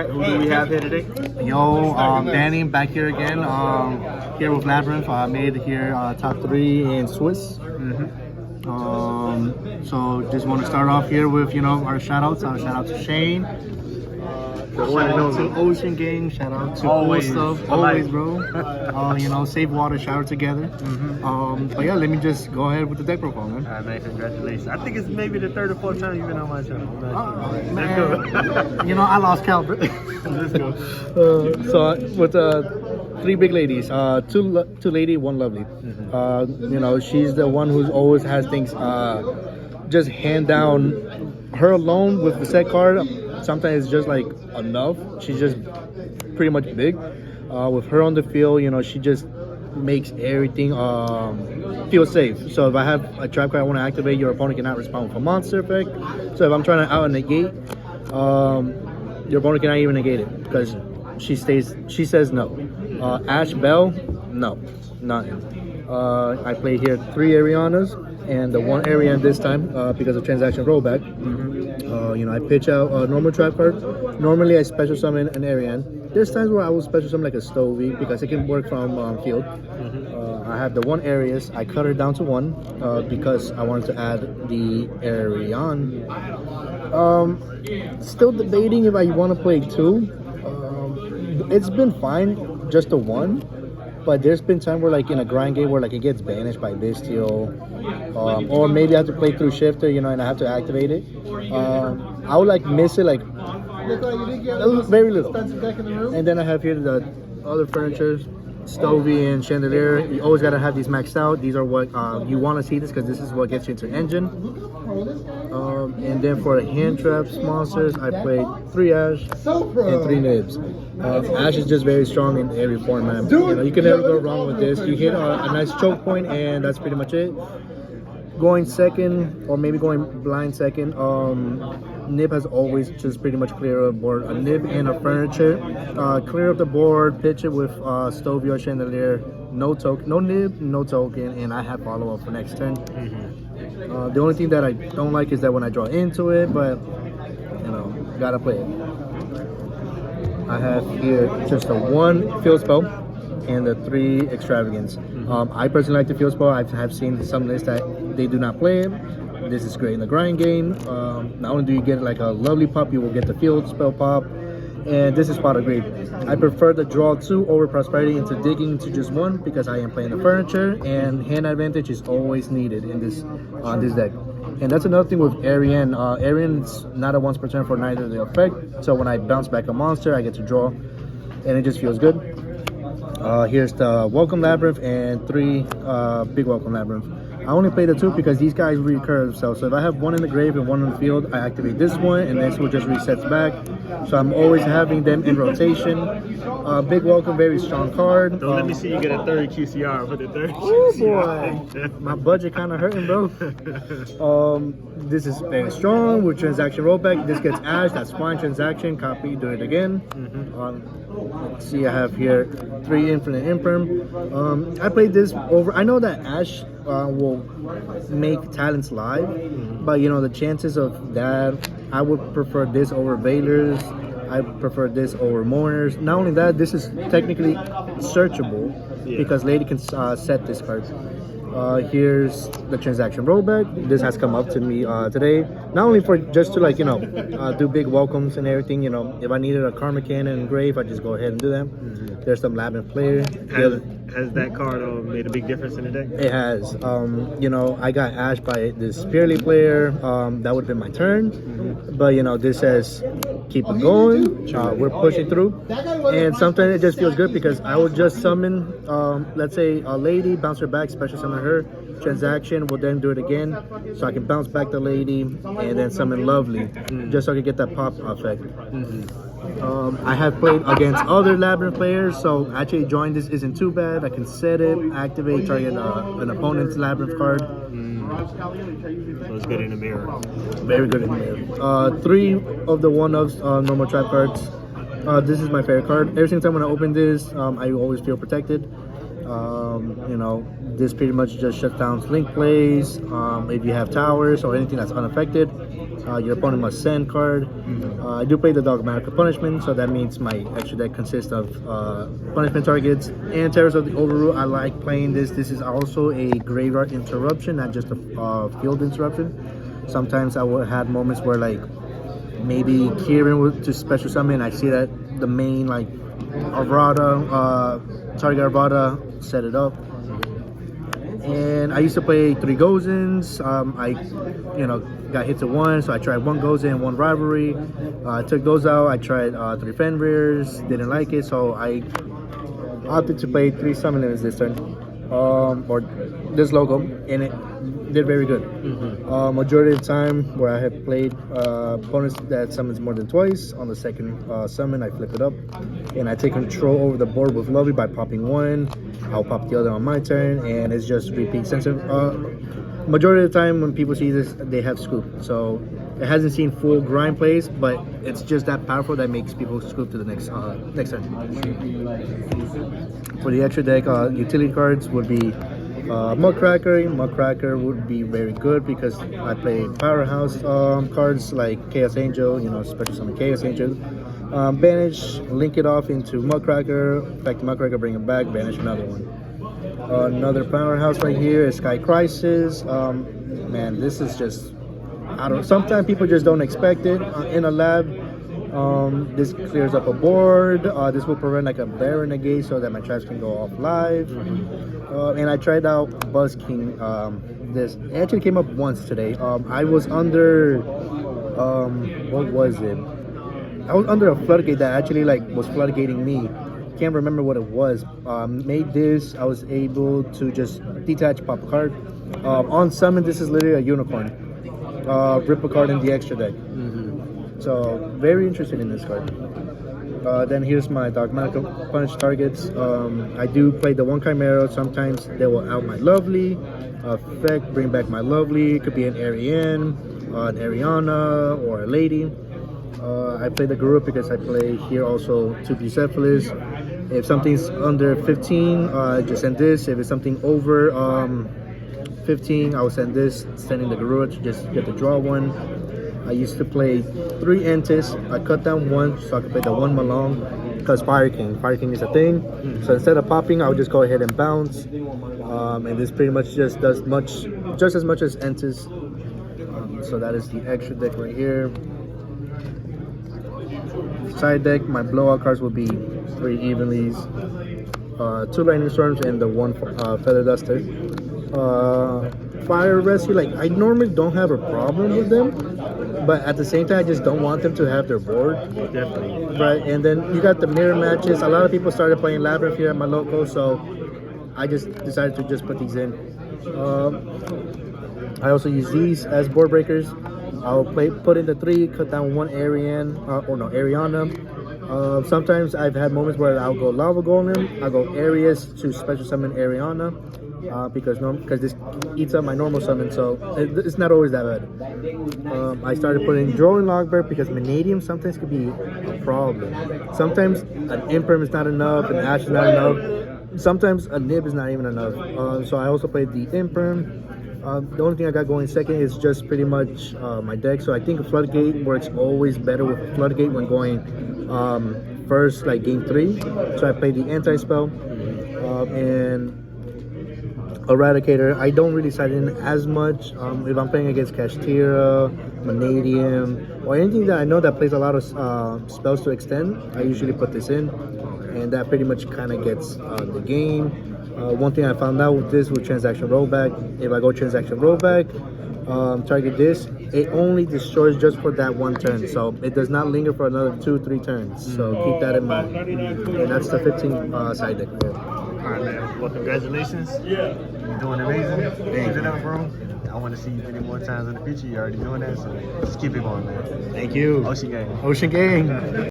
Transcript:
right, who do we have here today? Yo, Danny back here again. Here with Labrynth. I made here top 3 in Swiss. So just want to start off here with our shout outs. Shout out to Shane. Shout out to Ocean Gang. Shout out to Always. Cool Stuff. Always, bro. Save water, shower together. But yeah, let me just go ahead with the deck profile, man. All right, man, congratulations. I think it's maybe the 3rd or 4th time you've been on my channel. Man, Let's go. I lost count. Let's go. So with 3 big ladies, two lady, 1 lovely. She's the one who always has things just hand down. Her alone with the set card, sometimes it's just like enough. She's just pretty much big. With her on the field, she just makes everything feel safe. So if I have a trap card I want to activate, your opponent cannot respond with a monster effect. So if I'm trying to out negate, your opponent cannot even negate it because she says no. Ash Bell, no, nothing. I play here 3 Arianas and the 1 Arian this time because of transaction rollback. I pitch out a normal trap card. Normally I special summon an Arian. There's times where I will special summon like a Stovey because it can work from field. I have the 1 Arius. I cut her down to 1 because I wanted to add the Arian. Still debating if I want to play 2. It's been fine, just the 1. But there's been time where like in a grind game where like it gets banished by Bestial, or maybe I have to play through Shifter, and I have to activate it. I would like miss it like very little. And then I have here the other furniture, Stovey and Chandelier. You always gotta have these maxed out. These are what you want to see this because this is what gets you into engine. And then for the hand traps monsters, I played 3 Ash and 3 Nibs. Ash is just very strong in every format. You can never go wrong with this. You hit a nice choke point, and that's pretty much it. Going second, or maybe going blind second, Nib has always just pretty much clear up board. A Nib and a furniture. Clear up the board, pitch it with Stovey or Chandelier. No token, no Nib, no token, and I have follow up for next turn. The only thing that I don't like is that when I draw into it, but gotta play it. I have here just a 1 field spell and the 3 extravagance. I personally like the field spell. I have seen some lists that they do not play it. This is great in the grind game. Not only do you get like a lovely pop, you will get the field spell pop. And this is spot agreed. I prefer the draw 2 over prosperity into digging into just 1 because I am playing the furniture and hand advantage is always needed in this on this deck. And that's another thing with Arian. Arian's not a once per turn for neither of the effect. So when I bounce back a monster, I get to draw, and it just feels good. Here's the Welcome Labrynth and 3 Big Welcome Labrynth. I only play the 2 because these guys recur themselves. So if I have 1 in the grave and 1 in the field, I activate this one, and this one just resets back. So I'm always having them in rotation. Big Welcome, very strong card. Don't let me see you get a 3rd QCR for the 3rd Oh QCR. boy, my budget kind of hurting, bro. This is very strong with transaction rollback. This gets Ash, that's fine. Transaction, copy, do it again. Let's see, I have here 3 Infinite Imperm. I played this over. I know that Ash will make talents live, but the chances of that, I would prefer this over Veilers. I prefer this over Mourners. Not only that, this is technically searchable because Lady can set this card. Here's the transaction rollback. This has come up to me today, not only for just to do big welcomes and everything. If I needed a Karma Cannon and Grave, I just go ahead and do them. There's some Labrynth player. Has that card made a big difference in the deck? It has. I got Ash by this Purely player. That would have been my turn. But, this says keep it going. We're pushing through. And sometimes it just feels good because I would just summon, let's say, a lady, bounce her back, special summon her. Transaction, will then do it again. So I can bounce back the lady and then summon Lovely. Just so I can get that pop effect. I have played against other Labrynth players, so actually joining this isn't too bad. I can set it, activate, target an opponent's Labrynth card. So it's good in the mirror. Very good in the mirror. 3 of the 1-ofs normal trap cards. This is my favorite card. Every single time when I open this, I always feel protected. This pretty much just shuts down link plays. If you have towers or anything that's unaffected, Your opponent must send card. I do play the dogmatic punishment, so that means my extra deck consists of punishment targets and terrors of the overrule. I like playing this. This is also a graveyard interruption, not just a field interruption. Sometimes I would have moments where like maybe Kieran would to special summon. I see that the main like Arvada, target Arvada set it up. And I used to play 3 Gozens. I got hit to 1, so I tried 1 Gozen, 1 Rivalry. I took those out. I tried 3 Fenrirs, didn't like it, so I opted to play 3 Summoners this turn, or this logo, and it did very good. Majority of the time where I have played opponents that summons more than twice, on the second summon I flip it up, and I take control over the board with Lovely by popping 1. I'll pop the other on my turn, and it's just repeat sensitive. Majority of the time when people see this, they have scoop, so it hasn't seen full grind plays, but it's just that powerful that makes people scoop to the next turn. For the extra deck, utility cards would be Mudcracker. Mudcracker would be very good because I play powerhouse cards like Chaos Angel, special summon Chaos Angel. Banish, link it off into Mudcracker, affect Mudcracker, bring it back, banish another one. Another powerhouse right here is Sky Crisis. Man, this is just, sometimes people just don't expect it in a lab. This clears up a board. This will prevent like a Baron negate so that my traps can go off live. And I tried out Buzz King. This actually came up once today. I was under, what was it? I was under a floodgate that actually like was floodgating me. Can't remember what it was. Made this. I was able to just detach, pop a card. On summon, this is literally a unicorn. Rip a card in the extra deck. So very interested in this card. Then here's my dogmatic punish targets. I do play the 1 Chimera. Sometimes they will out my Lovely. Effect, bring back my Lovely. It could be an Ariane, an Ariana, or a Lady. I play the Guru because I play here also 2 Bucephalus. If something's under 15, just send this. If it's something over 15, I'll send this, sending the Guru to just get to draw 1. I used to play 3 Entis. I cut down 1 so I could play the 1 Malong because Fire King is a thing. So instead of popping, I'll just go ahead and bounce. And this pretty much just does just as much as Entis. So that is the extra deck right here. Side deck, my blowout cards will be 3 Evenlies, 2 Lightning Storms, and the 1 Feather Duster. Fire Rescue, like I normally don't have a problem with them, but at the same time I just don't want them to have their board. Definitely. Right, and then you got the mirror matches. A lot of people started playing Labrynth here at my local, so I just decided to just put these in. I also use these as board breakers. I'll put in the 3, cut down 1 Ariana. Sometimes I've had moments where I'll go Lava Golem, I'll go Arius to special summon Ariana, because this eats up my normal summon, so it's not always that bad. I started putting Drawing Logbear because Vanadium sometimes could be a problem. Sometimes an Imperm is not enough, an Ash is not enough. Sometimes a Nib is not even enough. So I also played the Imperm. The only thing I got going second is just pretty much my deck. So I think a Floodgate works always better with a Floodgate when going first, like game 3. So I played the Anti-Spell and Eradicator. I don't really side in as much. If I'm playing against Kashtira, Vanadium, or anything that I know that plays a lot of spells to extend, I usually put this in. And that pretty much kind of gets the game. One thing I found out with this with transaction rollback, if I go transaction rollback, target this, it only destroys just for that 1 turn, so it does not linger for another 2-3 turns. So keep that in mind. And that's the 15 side deck. Alright, man. Well, congratulations. You're doing amazing. Keep it up, bro. I want to see you many more times in the future. You're already doing that, so just keep it going, man. Thank you. Ocean Gang. Ocean Gang.